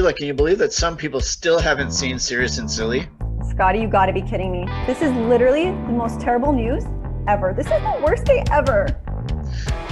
Sheila, can you believe that some people still haven't seen Serious and Silly? Scotty, you gotta be kidding me. This is literally the most terrible news ever. This is the worst day ever.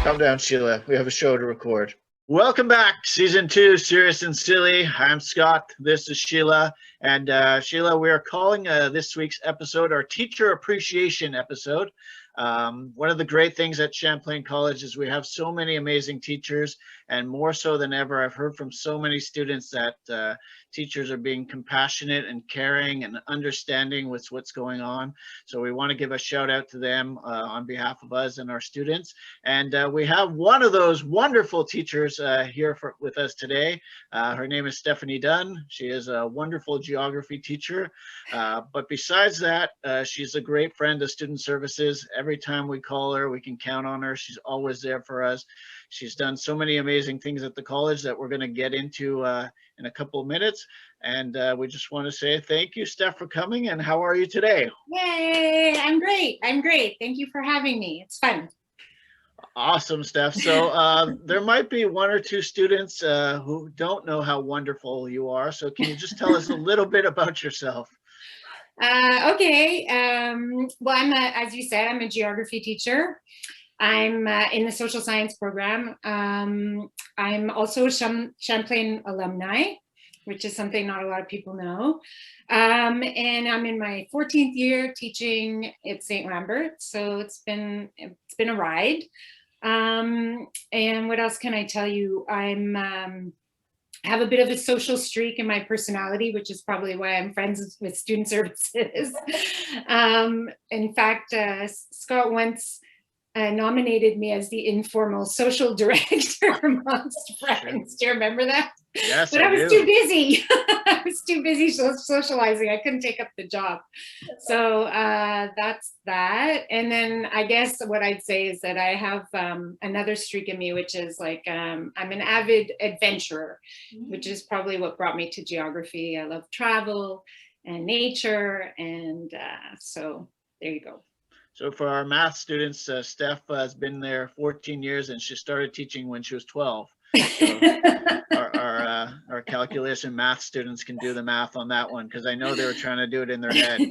Calm down, Sheila. We have a show to record. Welcome back, Season 2, Serious and Silly. I'm Scott. This is Sheila. And Sheila, we are calling this week's episode our Teacher Appreciation episode. One of the great things at Champlain College is we have so many amazing teachers, and more so than ever, I've heard from so many students that teachers are being compassionate and caring and understanding with what's going on. So we want to give a shout out to them on behalf of us and our students. And we have one of those wonderful teachers here with us today. Her name is Stefanie Dunn. She is a wonderful geography teacher. But besides that, she's a great friend of Student Services. Every time we call her, we can count on her. She's always there for us. She's done so many amazing things at the college that we're going to get into in a couple of minutes. And we just want to say thank you, Steph, for coming. And how are you today? Yay, I'm great. I'm great. Thank you for having me. It's fun. Awesome, Steph. So there might be one or two students who don't know how wonderful you are. So can you just tell us a little bit about yourself? Okay. Well, as you said, I'm a geography teacher. I'm in the social science program. I'm also a Champlain alumni, which is something not a lot of people know. And I'm in my 14th year teaching at St. Lambert. So it's been a ride. And what else can I tell you? I have a bit of a social streak in my personality, which is probably why I'm friends with Student Services. In fact, Scott once nominated me as the informal social director amongst friends. Do you remember that? Yes, but I was too busy. I was too busy socializing. I couldn't take up the job. So that's that. And then I guess what I'd say is that I have another streak in me, which is like I'm an avid adventurer, which is probably what brought me to geography. I love travel and nature. And so there you go. So for our math students, Steph has been there 14 years and she started teaching when she was 12. So our calculus and math students can do the math on that one, because I know they were trying to do it in their head.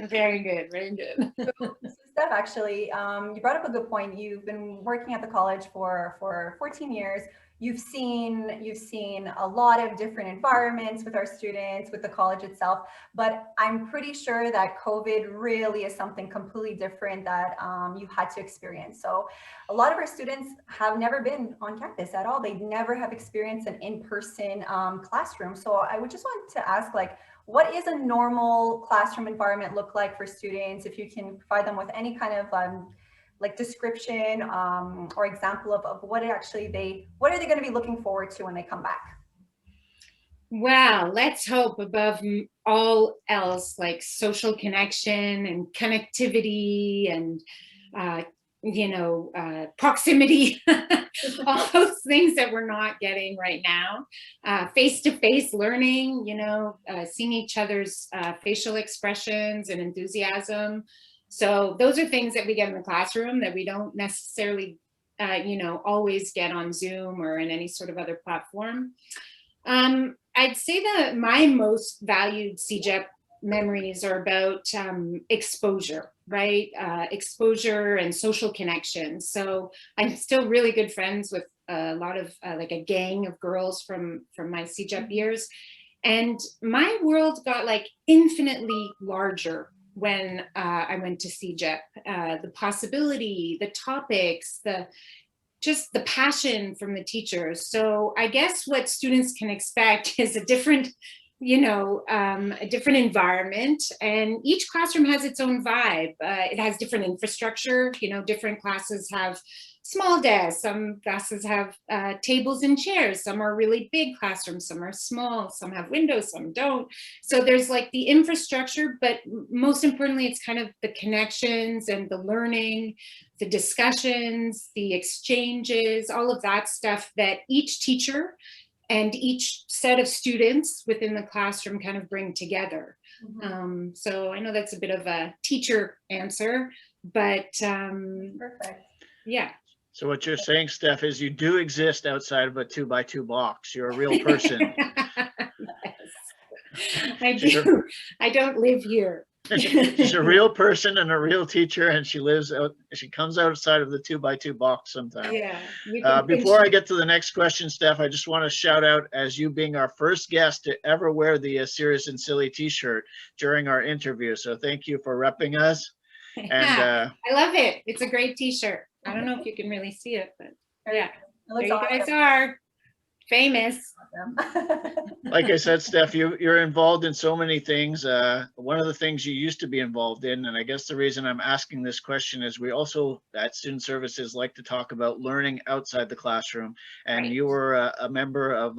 Very good, very good. So Steph, actually, you brought up a good point. You've been working at the college for 14 years. You've seen a lot of different environments with our students, with the college itself, but I'm pretty sure that COVID really is something completely different that you had to experience. So a lot of our students have never been on campus at all. They never have experienced an in-person classroom. So I would just want to ask, like, what is a normal classroom environment look like for students? If you can provide them with any kind of like description or example of what are they going to be looking forward to when they come back? Wow, let's hope above all else, like social connection and connectivity and proximity, all those things that we're not getting right now. Face-to-face learning, seeing each other's facial expressions and enthusiasm. So those are things that we get in the classroom that we don't necessarily, always get on Zoom or in any sort of other platform. I'd say that my most valued CEGEP memories are about exposure, right? Exposure and social connection. So I'm still really good friends with a lot of like a gang of girls from my CEGEP years. And my world got like infinitely larger when I went to CEGEP. The possibility, the topics, just the passion from the teachers. So I guess what students can expect is a different environment, and each classroom has its own vibe. It has different infrastructure. Different classes have small desks, some classes have tables and chairs, some are really big classrooms, some are small, some have windows, some don't. So there's like the infrastructure, but most importantly, it's kind of the connections and the learning, the discussions, the exchanges, all of that stuff that each teacher and each set of students within the classroom kind of bring together. Mm-hmm. So I know that's a bit of a teacher answer, but perfect. Yeah. So what you're saying, Steph, is you do exist outside of a 2x2 box. You're a real person. I do. I don't live here. She's a real person and a real teacher, and she lives out. She comes outside of the 2x2 box sometimes. Yeah. Before I get to the next question, Steph, I just want to shout out as you being our first guest to ever wear the Serious and Silly T-shirt during our interview. So thank you for repping us. And I love it. It's a great T-shirt. I don't know if you can really see it, but yeah, there you guys are. Famous. Like I said, Steph, you're involved in so many things. One of the things you used to be involved in, and I guess the reason I'm asking this question is we also at Student Services like to talk about learning outside the classroom. And Right. you were a member of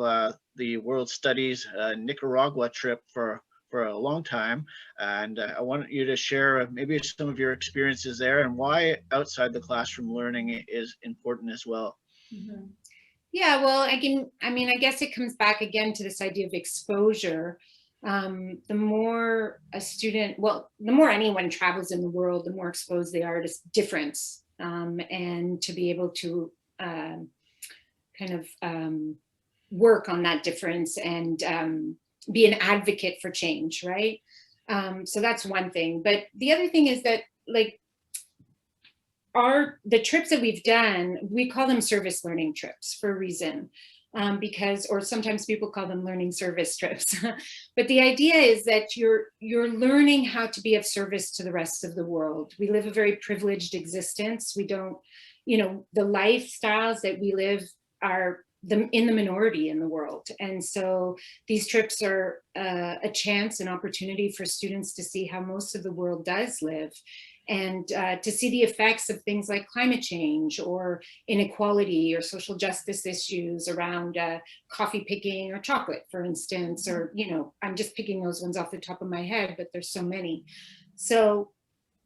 the World Studies Nicaragua trip for a long time. And I want you to share maybe some of your experiences there and why outside the classroom learning is important as well. Mm-hmm. Yeah, well, I guess it comes back again to this idea of exposure. The more a student, the more anyone travels in the world, the more exposed they are to difference, and to be able to work on that difference and be an advocate for change, right? So that's one thing. But the other thing is that, like, the trips that we've done, we call them service learning trips for a reason, or sometimes people call them learning service trips. But the idea is that you're learning how to be of service to the rest of the world. We live a very privileged existence. We don't, the lifestyles that we live are in the minority in the world. And so these trips are a chance, an opportunity for students to see how most of the world does live, and to see the effects of things like climate change or inequality or social justice issues around coffee picking or chocolate, for instance, or, I'm just picking those ones off the top of my head, but there's so many. So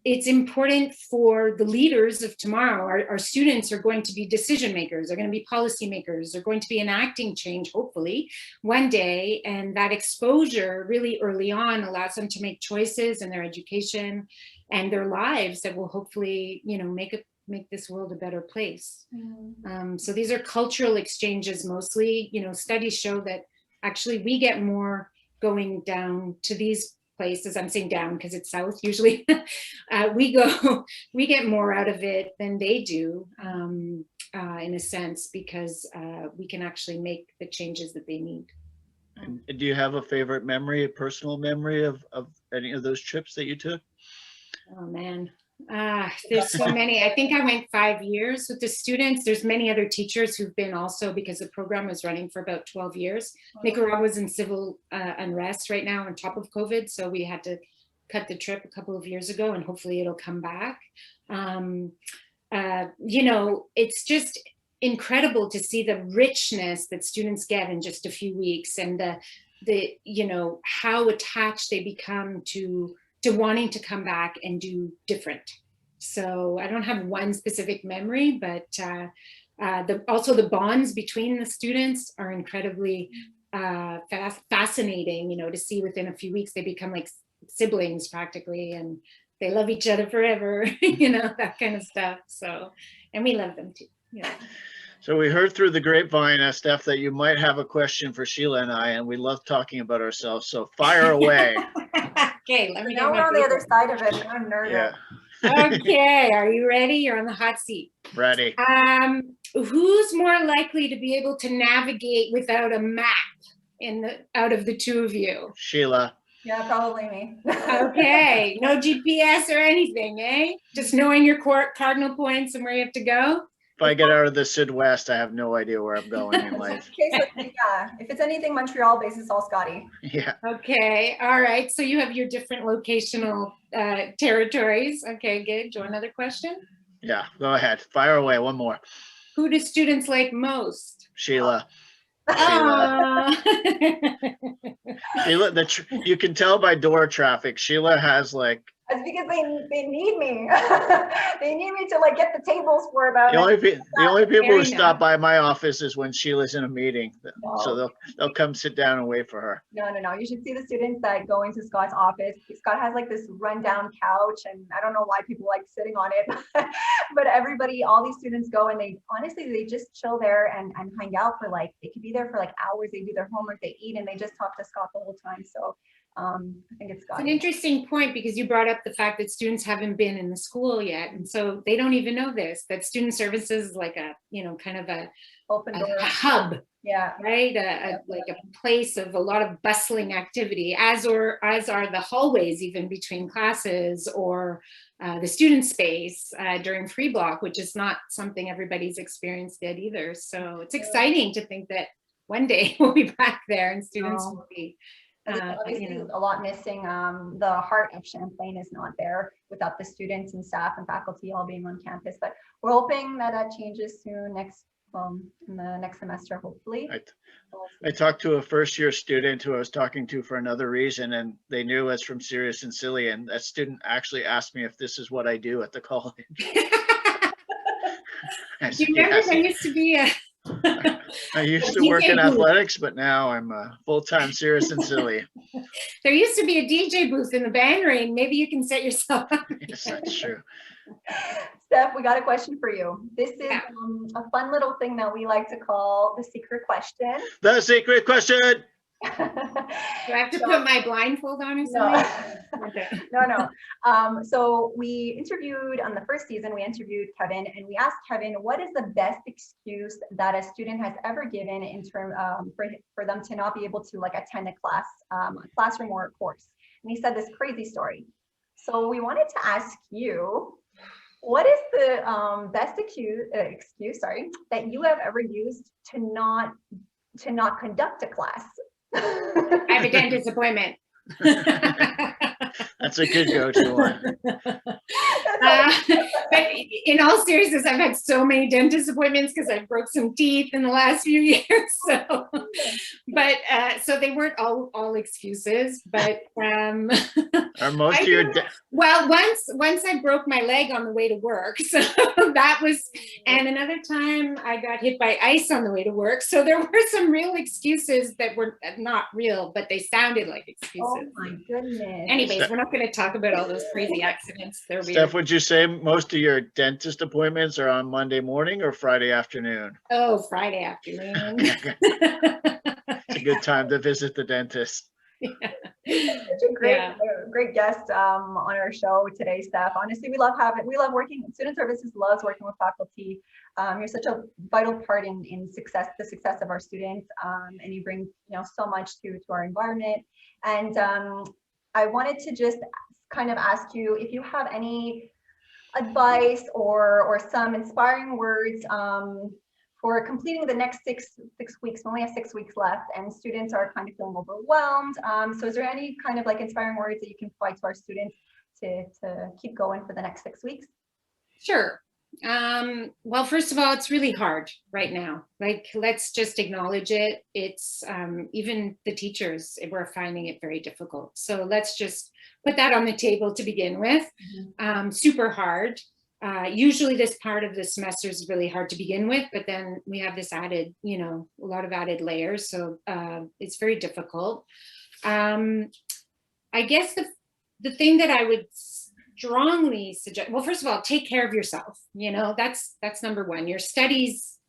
it's important for the leaders of tomorrow. Our students are going to be decision makers, they're going to be policy makers, they're going to be enacting change, hopefully, one day. And that exposure really early on allows them to make choices in their education and their lives that will hopefully, make this world a better place. Mm-hmm. So these are cultural exchanges mostly. Studies show that actually we get more going down to these places. I'm saying down because it's south usually. We get more out of it than they do, in a sense, because we can actually make the changes that they need. And do you have a favorite memory, a personal memory of any of those trips that you took? Oh man, there's so many. I think I went 5 years with the students. There's many other teachers who've been also, because the program was running for about 12 years. Nicaragua was in civil unrest right now on top of COVID. So we had to cut the trip a couple of years ago, and hopefully it'll come back. It's just incredible to see the richness that students get in just a few weeks, and the how attached they become to wanting to come back and do different. So I don't have one specific memory, but also the bonds between the students are incredibly fascinating, to see within a few weeks, they become like siblings practically, and they love each other forever, that kind of stuff. So, and we love them too. So we heard through the grapevine, Steph, that you might have a question for Sheila and I, and we love talking about ourselves. So fire away. Okay, let me know. Now we're on the other side of it. I'm nervous. Yeah. Okay, are you ready? You're on the hot seat. Ready. Who's more likely to be able to navigate without a map out of the two of you? Sheila. Yeah, probably me. Okay, no GPS or anything, eh? Just knowing your cardinal points and where you have to go? If I get out of the Midwest, I have no idea where I'm going in life. Okay, so yeah, if it's anything Montreal based, it's all Scotty. Yeah. Okay, all right. So you have your different locational territories. Okay, good. Do you want another question? Yeah, go ahead. Fire away. One more. Who do students like most? Sheila. Sheila. Sheila, you can tell by door traffic. Sheila has like. It's because they need me. They need me to like get the tables for them. The only people who stop by my office is when Sheila's in a meeting. No. So they'll come sit down and wait for her. No. You should see the students that go into Scott's office. Scott has like this rundown couch, and I don't know why people like sitting on it, but all these students go, and they just chill there and hang out for they could be there for like hours. They do their homework, they eat, and they just talk to Scott the whole time. So I think it's got an interesting point, because you brought up the fact that students haven't been in the school yet, and so they don't even know this, that student services is like a, you know, kind of open door. a hub, Yeah. right? Like a place of a lot of bustling activity, as are the hallways, even between classes, or the student space during free block, which is not something everybody's experienced yet either. So it's exciting to think that one day we'll be back there and students will be, obviously, you know, a lot missing. The heart of Champlain is not there without the students and staff and faculty all being on campus. But we're hoping that that changes soon in the next semester, hopefully. I talked to a first-year student who I was talking to for another reason, and they knew us from Serious and Silly, and that student actually asked me if this is what I do at the college. I Do said, you remember yes. there used to be a I used a to work in DJ booth. athletics, but now I'm full-time Serious and Silly. There used to be a DJ booth in the band ring. Maybe you can set yourself up. Yes, that's true. Steph, we got a question for you. This is Yeah. a fun little thing that we like to call the secret question. The secret question. Do I have to put my blindfold on or No, something? Okay. no. So we interviewed on the first season, we interviewed Kevin, and we asked Kevin, what is the best excuse that a student has ever given in term for them to not be able to like attend a classroom or a course? And he said this crazy story. So we wanted to ask you, what is the best excuse that you have ever used to not conduct a class? I have a dentist appointment. That's a good go-to one. But in all seriousness, I've had so many dentist appointments because I broke some teeth in the last few years. So, but so they weren't all excuses. But Are most of your well, once I broke my leg on the way to work, so that was, and another time I got hit by ice on the way to work. So there were some real excuses that were not real, but they sounded like excuses. Oh my goodness. Anyways, we're not going to talk about all those crazy accidents. They're weird. Steph, would you say most of your dentist appointments are on Monday morning or Friday afternoon? Oh, Friday afternoon. It's a good time to visit the dentist. Such a great guest on our show today, Steph. Honestly, we love working. Student services loves working with faculty. You're such a vital part in the success of our students, and you bring so much to our environment. And I wanted to just kind of ask you if you have any advice or some inspiring words for completing the next six weeks. We only have 6 weeks left, and students are kind of feeling overwhelmed. So is there any kind of like inspiring words that you can provide to our students to keep going for the next 6 weeks? Sure. Well, first of all, it's really hard right now. Like, let's just acknowledge it. It's even the teachers, we're finding it very difficult. So let's just put that on the table to begin with. Super hard. Usually this part of the semester is really hard to begin with, but then we have this added, a lot of added layers. So it's very difficult. I guess the thing that I would strongly suggest, well, first of all, take care of yourself. That's number one. Your studies,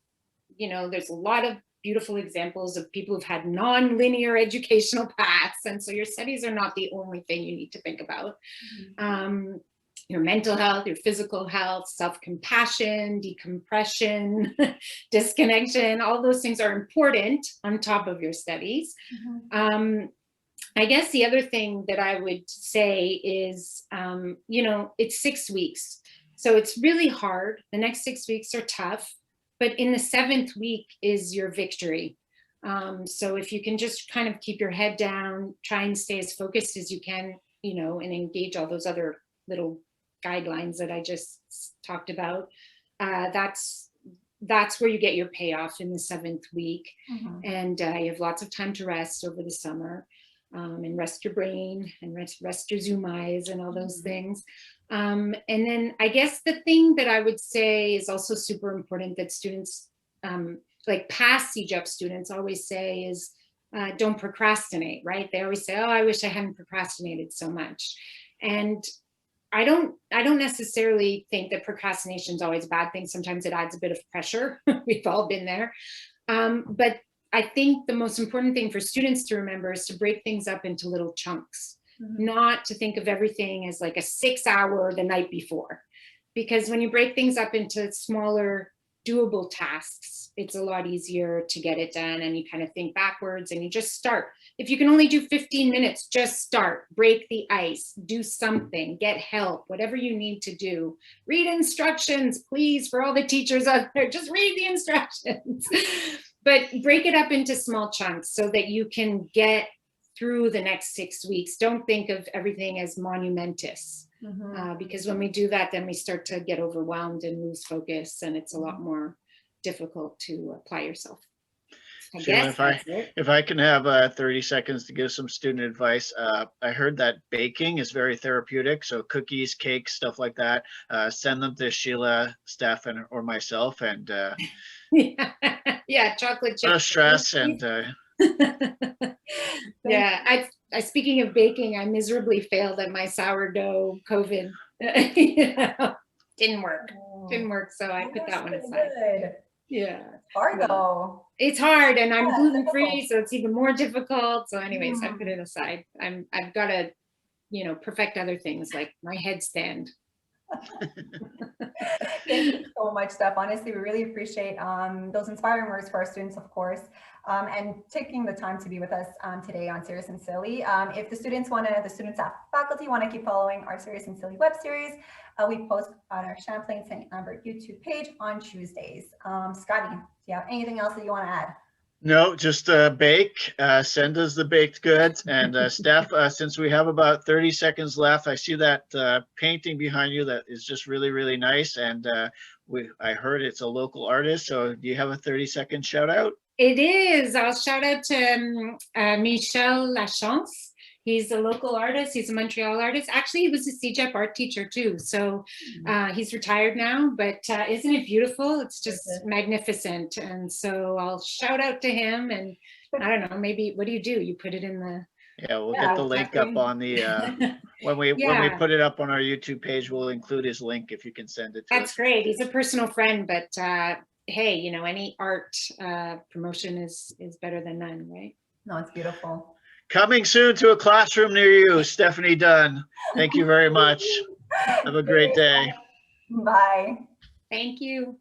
there's a lot of beautiful examples of people who've had non-linear educational paths. And so your studies are not the only thing you need to think about. Your mental health, your physical health, self-compassion, decompression, disconnection, all those things are important on top of your studies. I guess the other thing that I would say is, it's 6 weeks. So it's really hard. The next 6 weeks are tough, but in the 7th week is your victory. So if you can just kind of keep your head down, try and stay as focused as you can, and engage all those other little guidelines that I just talked about, that's where you get your payoff in the 7th week. And you have lots of time to rest over the summer, and rest your brain and rest your Zoom eyes and all those things. And then I guess the thing that I would say is also super important that students, like past CJEP students always say is, don't procrastinate, right? They always say, oh, I wish I hadn't procrastinated so much. And I don't necessarily think that procrastination is always a bad thing. Sometimes it adds a bit of pressure. We've all been there. But I think the most important thing for students to remember is to break things up into little chunks, not to think of everything as like a 6 hour the night before. Because when you break things up into smaller, doable tasks, it's a lot easier to get it done, and you kind of think backwards and you just start. If you can only do 15 minutes, just start, break the ice, do something, get help, whatever you need to do. Read instructions, please, for all the teachers out there, just read the instructions. But break it up into small chunks so that you can get through the next 6 weeks. Don't think of everything as monumentous, because when we do that, then we start to get overwhelmed and lose focus, and it's a lot more difficult to apply yourself. Sheila, if I can have 30 seconds to give some student advice, I heard that baking is very therapeutic. So cookies, cakes, stuff like that, send them to Sheila, Stef, or myself, and yeah, chocolate chip. No stress and. Yeah, I speaking of baking, I miserably failed at my sourdough COVID. Didn't work, so I put that one aside. Good. Yeah, Hard though. It's hard, and I'm gluten free, so it's even more difficult. So anyways, I put it aside. I've got to, perfect other things like my headstand. Thank you so much, Stef. Honestly, we really appreciate those inspiring words for our students, of course, and taking the time to be with us today on Serious and Silly. If the students faculty want to keep following our Serious and Silly web series, we post on our Champlain Saint-Lambert YouTube page on Tuesdays. Scotty, do you have anything else that you want to add? No, just bake. Send us the baked goods. And Stef, since we have about 30 seconds left, I see that painting behind you that is just really, really nice. And I heard it's a local artist. So do you have a 30-second shout out? It is. I'll shout out to Michel Lachance. He's a local artist. He's a Montreal artist. Actually, he was a CEGEP art teacher too. So he's retired now, but isn't it beautiful? It's just magnificent. And so I'll shout out to him, and I don't know, maybe, what do? You put it in the... Yeah, we'll get the link up on the, when we put it up on our YouTube page, we'll include his link if you can send it to us. That's great. He's a personal friend, but hey, any art promotion is better than none, right? No, it's beautiful. Coming soon to a classroom near you, Stefanie Dunn. Thank you very much. Have a great day. Bye. Thank you.